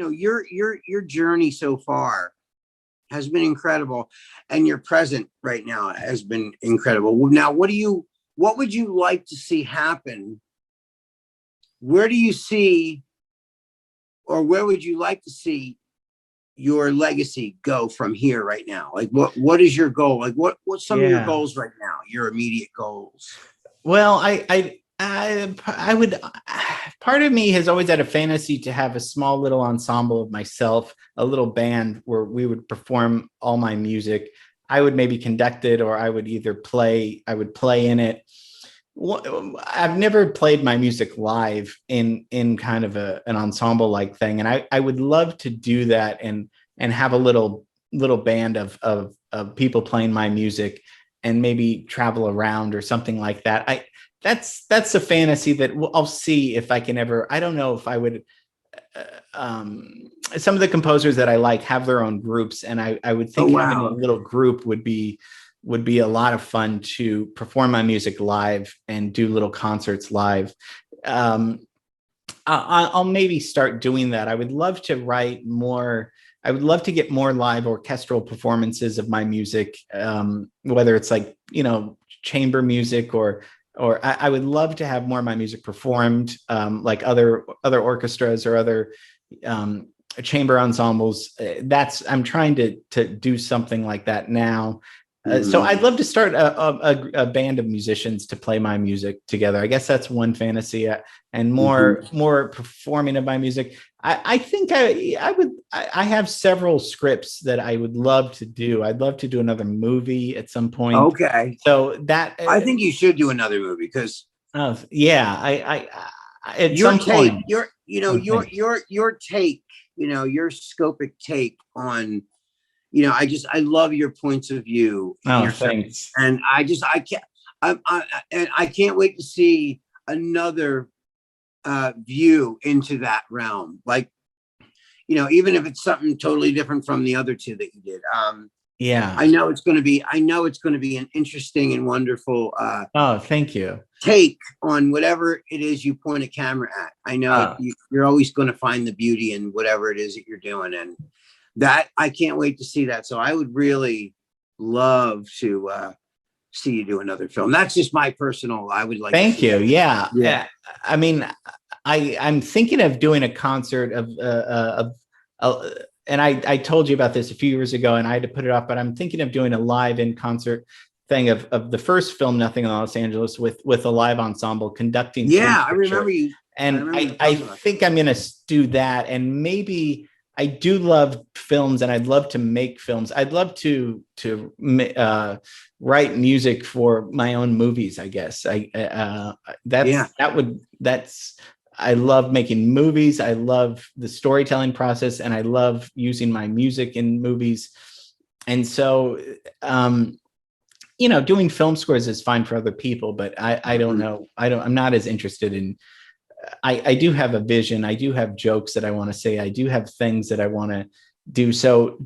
your journey so far has been incredible, and your present right now has been incredible. Now, what would you like to see happen? Where do you see, or where would you like to see your legacy go from here right now? Like, what is your goal? Like, what's some of your goals right now? Your immediate goals? Well, I would, part of me has always had a fantasy to have a small little ensemble of myself, a little band where we would perform all my music. I would maybe conduct it, or I would play in it. I've never played my music live in kind of an ensemble like thing. And I would love to do that and have a little band of people playing my music and maybe travel around or something like that. That's a fantasy that I'll see if I can ever. I don't know if I would. Some of the composers that I like have their own groups, and I would think having a little group would be a lot of fun to perform my music live and do little concerts live. I'll maybe start doing that. I would love to write more. I would love to get more live orchestral performances of my music, whether it's like, chamber music or I would love to have more of my music performed, like other orchestras or other chamber ensembles. I'm trying to do something like that now. So I'd love to start a band of musicians to play my music together. I guess that's one fantasy, and more performing of my music. I think I have several scripts that I would love to do. I'd love to do another movie at some point. Okay. So that I think you should do another movie because yeah, at your some take, point, your take, your scopic take on, I love your points of view. Oh, thanks. And I can't wait to see another view into that realm. Like, even if it's something totally different from the other two that you did. Yeah. I know it's going to be an interesting and wonderful oh, thank you. take on whatever it is you point a camera at. I know you're always going to find the beauty in whatever it is that you're doing, and that I can't wait to see that. So I would really love to see you do another film. That's just my personal. I would like. Thank you. Yeah. Yeah. I mean, I'm thinking of doing a concert and I told you about this a few years ago, and I had to put it off. But I'm thinking of doing a live in concert thing of the first film, Nothing in Los Angeles, with a live ensemble conducting. Yeah, I remember you. And I think I'm going to do that, and maybe. I do love films, and I'd love to make films. I'd love to write music for my own movies, I guess. I love making movies. I love the storytelling process, and I love using my music in movies. And so, doing film scores is fine for other people, but I don't know. I'm not as interested in. I do have a vision. I do have jokes that I want to say. I do have things that I want to do. So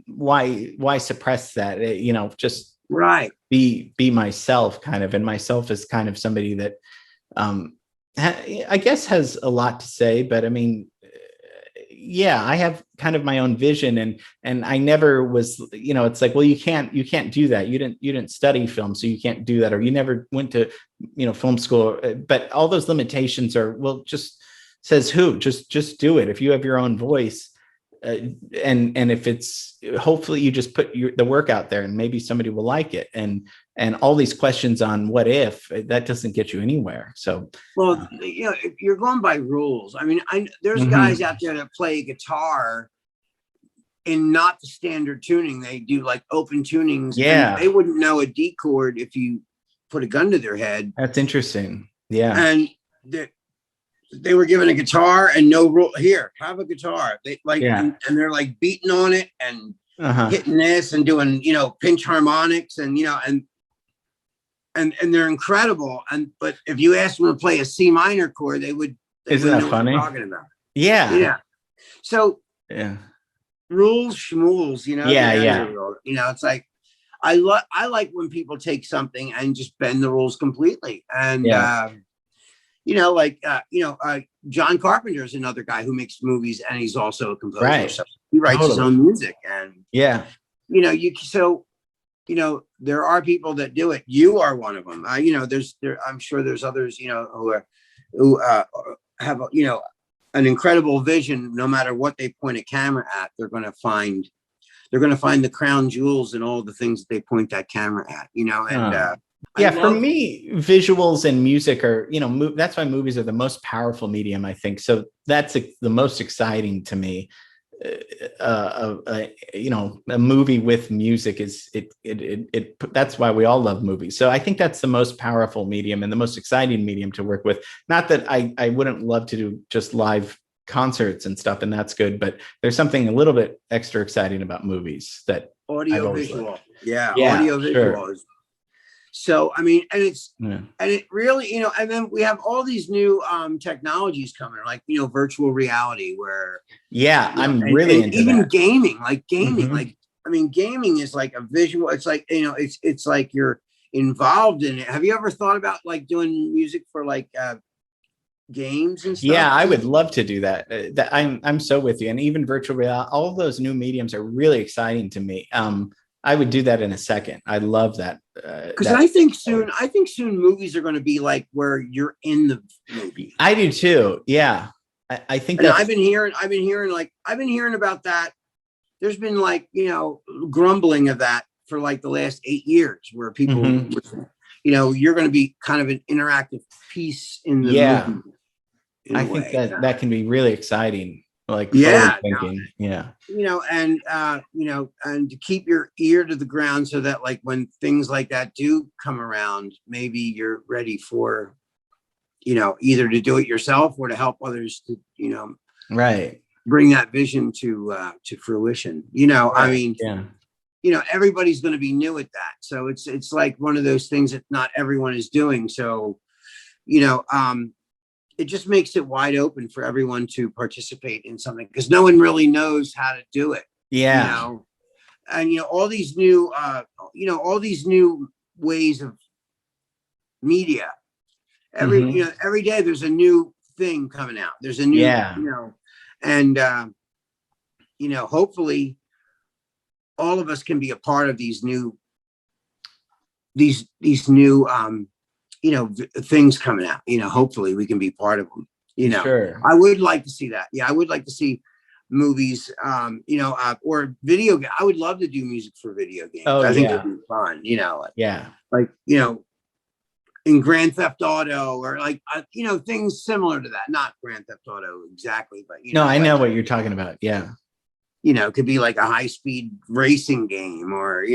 why suppress that? Just right. Be myself kind of. And myself is kind of somebody that I guess has a lot to say, but I mean, yeah, I have kind of my own vision, and I never was, it's like, well, you can't do that. You didn't study film, so you can't do that, or you never went to, film school. But all those limitations are, well, just says who, just do it. If you have your own voice, and if it's, hopefully you just put the work out there, and maybe somebody will like it. And all these questions on what if, that doesn't get you anywhere. So, well, if you're going by rules, I mean, there's guys out there that play guitar in not the standard tuning. They do like open tunings. Yeah. And they wouldn't know a D chord if you put a gun to their head. That's interesting. Yeah. And they were given a guitar and no rule. Here, have a guitar. They like, and they're like beating on it and hitting this and doing, pinch harmonics and, and they're incredible. But if you ask them to play a C minor chord, they would. Isn't that funny? Talking about. Yeah. Yeah. So rules, schmools, Yeah. It's like, I like when people take something and just bend the rules completely. And, like John Carpenter is another guy who makes movies, and he's also a composer. Right. So he writes his own music, and yeah, there are people that do it. You are one of them. I'm sure there's others, who have an incredible vision. No matter what they point a camera at, they're going to find the crown jewels in all the things that they point that camera at. Yeah, for me, visuals and music are, that's why movies are the most powerful medium, I think. So that's the most exciting to me. A movie with music is that's why we all love movies. So I think that's the most powerful medium and the most exciting medium to work with. Not that I wouldn't love to do just live concerts and stuff, and that's good, but there's something a little bit extra exciting about movies that audio visual. Yeah, audio visual is. So, I mean, and it really, and then we have all these new technologies coming, like, virtual reality where. Yeah, I'm really into even that. Gaming, gaming is like a visual. It's like, it's like you're involved in it. Have you ever thought about like doing music for like games and stuff? Yeah, I would love to do that. I'm so with you. And even virtual reality, all of those new mediums are really exciting to me. I would do that in a second. I love that. Because I think soon movies are going to be like where you're in the movie. I do too. Yeah. I think I've been hearing about that. There's been like, grumbling of that for like the last 8 years where people, you're going to be kind of an interactive piece in the movie. I think that can be really exciting. Like thinking. And to keep your ear to the ground so that like when things like that do come around, maybe you're ready for, either to do it yourself or to help others to, right, bring that vision to fruition. I mean, everybody's going to be new at that. So it's like one of those things that not everyone is doing. So, it just makes it wide open for everyone to participate in something because no one really knows how to do it. Yeah. And all these new ways of media. Every day there's a new thing coming out. There's a new, hopefully all of us can be a part of these new things coming out. Hopefully we can be part of them. Sure. I would like to see that. I would like to see movies, or video. I would love to do music for video games. I think it'd be fun. In Grand Theft Auto or like things similar to that. Not Grand Theft Auto exactly, but I know what you're talking about. Yeah. It could be like a high-speed racing game or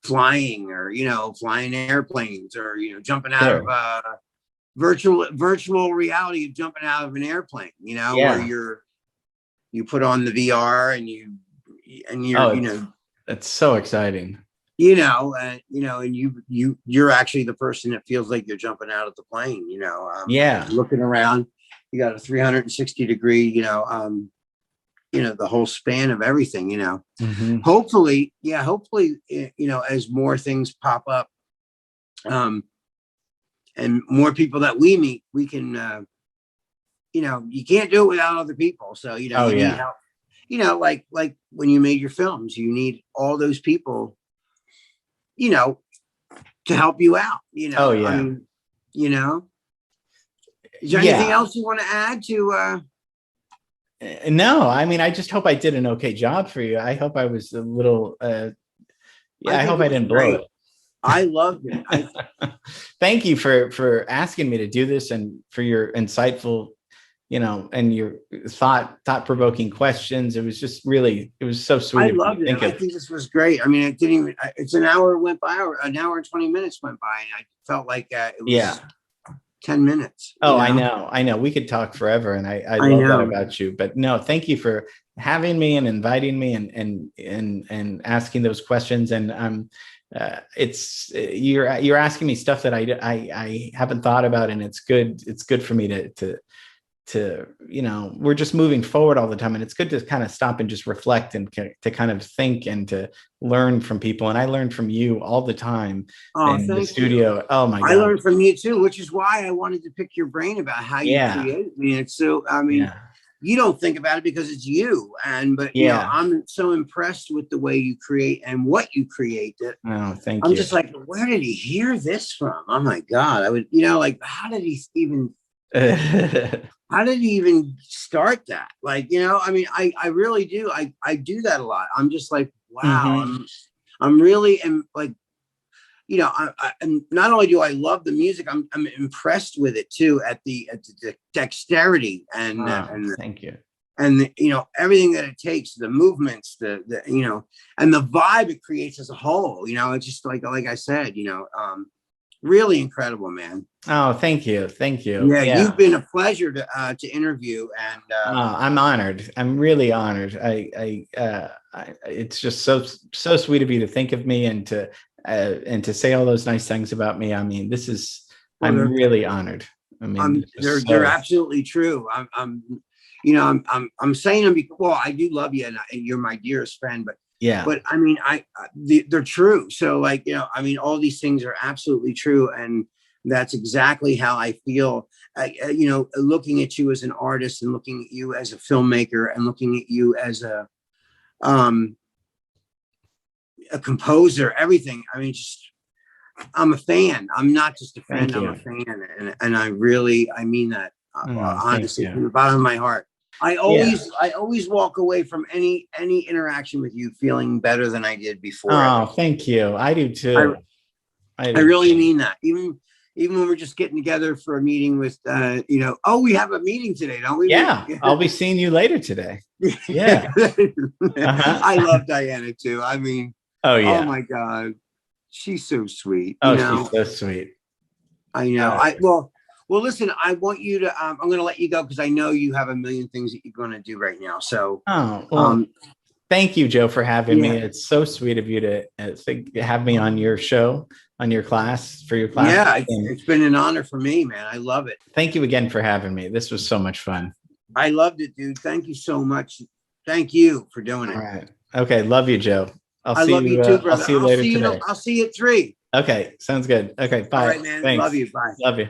flying or flying airplanes or jumping out of virtual reality, jumping out of an airplane, where you put on the VR and you're that's so exciting. And you're actually the person that feels like you're jumping out of the plane, looking around. You got a 360 degree, the whole span of everything, hopefully, as more things pop up, and more people that we meet, we can, you can't do it without other people. So, you need help, like when you made your films, you need all those people, to help you out, is there anything else you want to add to, No, I mean, I just hope I did an okay job for you. I hope I was a little, I hope I didn't blow it. I loved it. Thank you for asking me to do this and for your insightful, and your thought-provoking questions. It was just really, it was so sweet. I loved it. I think this was great. I mean, it's an hour went by, or an hour and 20 minutes went by, and I felt like it was 10 minutes. I know. We could talk forever. And I love that about you, but no, thank you for having me and inviting me and asking those questions. And you're asking me stuff that I haven't thought about, and it's good. It's good for me to we're just moving forward all the time, and it's good to kind of stop and just reflect and to kind of think and to learn from people. And I learned from you all the time Oh, in the thank studio. you. Oh my I God. learned from you too, which is why I wanted to pick your brain about how you Yeah. create. I mean, it's so, I mean, Yeah. you don't think about it because it's you. But Yeah. I'm so impressed with the way you create and what you create that Oh, thank I'm you. just like, where did he hear this from? Oh my God. I would, like, how did he even start that? Like, I mean, I really do. I do that a lot. I'm just like, wow, Hmm. I'm really, am like, and not only do I love the music, I'm impressed with it too at the dexterity and Thank you. everything that it takes, the movements, and the vibe it creates as a whole. It's just like I said, really incredible, man. Oh, thank you. Thank you. Yeah, Yeah. you've been a pleasure to interview, and I'm honored. I'm really honored. It's just so sweet of you to think of me and to say all those nice things about me. I mean, well, I'm really honored. I mean, they're absolutely true. I'm saying them because, well, I do love you, and you're my dearest friend, yeah. but I mean, they're true. So, like, I mean, all these things are absolutely true, and that's exactly how I feel. Looking at you as an artist, and looking at you as a filmmaker, and looking at you as um, a composer, everything. I mean, just I'm a fan. I'm not just a friend. Thank I'm you. a fan, and I mean that Oh, thank honestly from you. the bottom of my heart. Yeah. I always walk away from any interaction with you feeling better than I did before it. Oh, thank you. I do I too. I I do really too. mean that. Even when we're just getting together for a meeting with oh, we have a meeting today, don't we? Yeah. I'll be seeing you later today. Yeah. I Uh-huh. love Diana too. I mean, Oh oh yeah. my God, she's so sweet. Oh, she's so sweet. I know. Uh, Well, listen, I want you to, I'm going to let you go because I know you have a million things that you're going to do right now. So, oh, well, um, thank you, Joe, for having me. yeah, It's so sweet of you to have me on your show, on your class, for your class. yeah, And it's been an honor for me, man. I love it. thank you again for having me. This was so much fun. I loved it, dude. Thank you so much. Thank you for doing All it. right. Okay. Love you, Joe. I love you too, I'll brother. see you later today. I'll see you at 3. Okay. Sounds good. Okay. All Bye. right, man. Love Thanks. you. Bye. Love you.